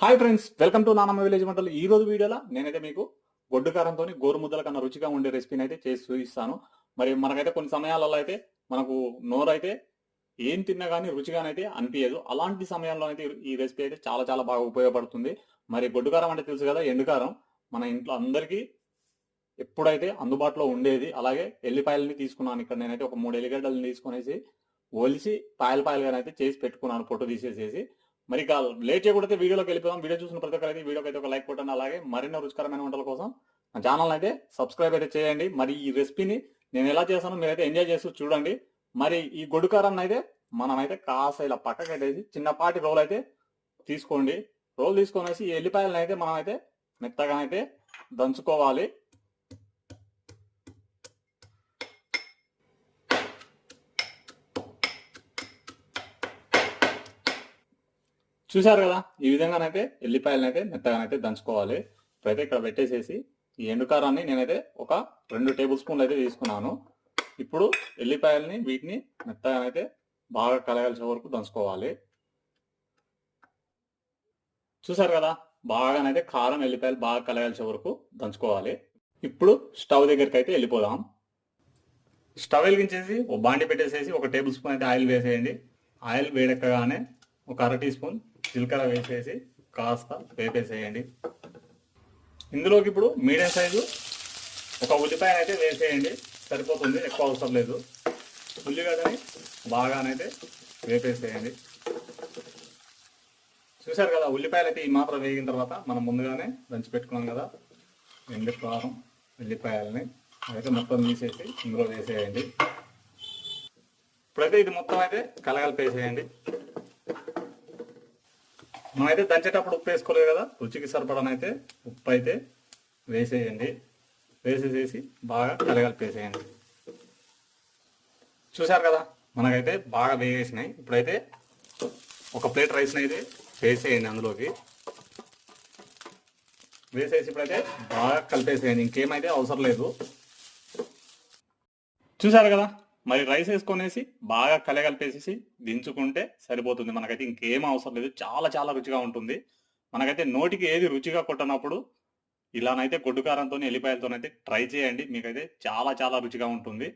Hi friends, welcome to నానమ్మ village వంటలు. ఈ రోజు వీడియోలో నేనైతే మీకు గొడ్డు కారంతో గోరు ముద్దల కన్నా రుచిగా ఉండే రెసిపీని అయితే చేసి చూపిస్తాను. మరి మనకైతే కొన్ని సమయాలలో అయితే మనకు నోరైతే ఏం తిన్నా కానీ రుచిగానైతే అనిపించదు. అలాంటి సమయంలో అయితే ఈ రెసిపీ అయితే చాలా చాలా బాగా ఉపయోగపడుతుంది. మరి గొడ్డు కారం అంటే తెలుసు కదా, ఎండుకారం మన ఇంట్లో అందరికీ ఎప్పుడైతే అందుబాటులో ఉండేది. అలాగే ఎల్లిపాయలని తీసుకున్నాను. ఇక్కడ నేనైతే ఒక 3 ఎల్లిగడ్డలను తీసుకునేసి ఒలిసి పాయలుగానైతే చేసి పెట్టుకున్నాను, పొట్టు తీసేసేసి. మరి ఇక లేట్ చేయకూడదు, వీడియోలోకి వెళ్ళిపోదాం. వీడియో చూసిన ప్రతి ఒక్కరు అయితే వీడియోకి అయితే ఒక లైక్ కొట్టండి. అలాగే మరిన్ని రుచికరమైన వంటల కోసం నా ఛానల్ అయితే సబ్స్క్రైబ్ అయితే చేయండి. మరి ఈ రెసిపీని నేను ఎలా చేస్తానో మీరైతే ఎంజాయ్ చేస్తూ చూడండి. మరి ఈ గొడ్డుకారాన్ని అయితే మనమైతే కాస్త ఇలా పక్కకి పెట్టేసి చిన్నపాటి రోల్ అయితే తీసుకోండి. రోల్ తీసుకొనేసి ఈ ఎల్లిపాయలను అయితే మనం అయితే మెత్తగానైతే దంచుకోవాలి. చూసారు కదా, ఈ విధంగానైతే ఎల్లిపాయలనైతే మెత్తగానైతే దంచుకోవాలి. ఇప్పుడైతే ఇక్కడ పెట్టేసేసి ఈ ఎండుకారాన్ని నేనైతే ఒక 2 టేబుల్ స్పూన్లు అయితే తీసుకున్నాను. ఇప్పుడు ఎల్లిపాయలని వీటిని మెత్తగానైతే బాగా కలగాల్సే వరకు దంచుకోవాలి. చూసారు కదా, బాగానైతే కారం ఎల్లిపాయలు బాగా కలగాల్సే వరకు దంచుకోవాలి. ఇప్పుడు స్టవ్ దగ్గరికి అయితే వెళ్ళిపోదాం. స్టవ్ వెలిగించేసి ఒక బాండి పెట్టేసేసి ఒక టేబుల్ స్పూన్ అయితే ఆయిల్ వేసేయండి. ఆయిల్ వేడెక్కగానే ఒక 1/2 టీ స్పూన్ జీలకర్ర వేసేసి కాస్త వేపేసేయండి. ఇందులోకి ఇప్పుడు మీడియం సైజు ఒక ఉల్లిపాయ అయితే వేసేయండి, సరిపోతుంది, ఎక్కువ అవసరం లేదు. ఉల్లిగడ్డని బాగానైతే వేపేసేయండి. చూసారు కదా, ఉల్లిపాయలు అయితే ఈ మాత్రం వేగిన తర్వాత మనం ముందుగానే దంచి పెట్టుకున్నాం కదా ఎండు కారం ఉల్లిపాయలని అయితే మొత్తం తీసేసి ఇందులో వేసేయండి. ఇప్పుడైతే ఇది మొత్తం అయితే కలగలిపేసేయండి. మనమైతే దంచేటప్పుడు ఉప్పు వేసుకోలేదు కదా, రుచికి సరిపడనైతే ఉప్పు అయితే వేసేయండి. వేసేసేసి బాగా కలగలిపేసేయండి. చూసారు కదా, మనకైతే బాగా వేగేసినాయి. ఇప్పుడైతే ఒక ప్లేట్ రైస్ని అయితే వేసేయండి. అందులోకి వేసేసి ఇప్పుడైతే బాగా కలిపేసేయండి. ఇంకేమైతే అవసరం లేదు. చూసారు కదా, మరి రైస్ వేసుకొనేసి బాగా కలగలిపేసేసి దించుకుంటే సరిపోతుంది. మనకైతే ఇంకేం అవసరం లేదు. చాలా చాలా రుచిగా ఉంటుంది. మనకైతే నోటికి ఏది రుచిగా కొట్టనప్పుడు ఇలానైతే గొడ్డు కారంతో ఎల్లిపాయలతోనైతే ట్రై చేయండి. మీకైతే చాలా చాలా రుచిగా ఉంటుంది.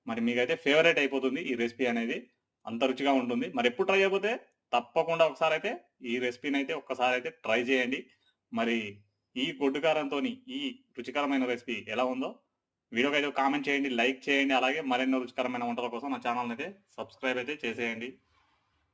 మరి మీకైతే ఫేవరెట్ అయిపోతుంది ఈ రెసిపీ అనేది, అంత రుచిగా ఉంటుంది. మరి ఎప్పుడు ట్రై అయిపోతే తప్పకుండా ఒకసారి అయితే ఈ రెసిపీని అయితే ఒక్కసారి అయితే ట్రై చేయండి. మరి ఈ గొడ్డు కారంతో ఈ రుచికరమైన రెసిపీ ఎలా ఉందో వీడియోకి అయితే కామెంట్ చేయండి, లైక్ చేయండి. అలాగే మరెన్నో రుచికరమైన వంటల కోసం నా ఛానల్ అయితే సబ్స్క్రైబ్ అయితే చేసేయండి.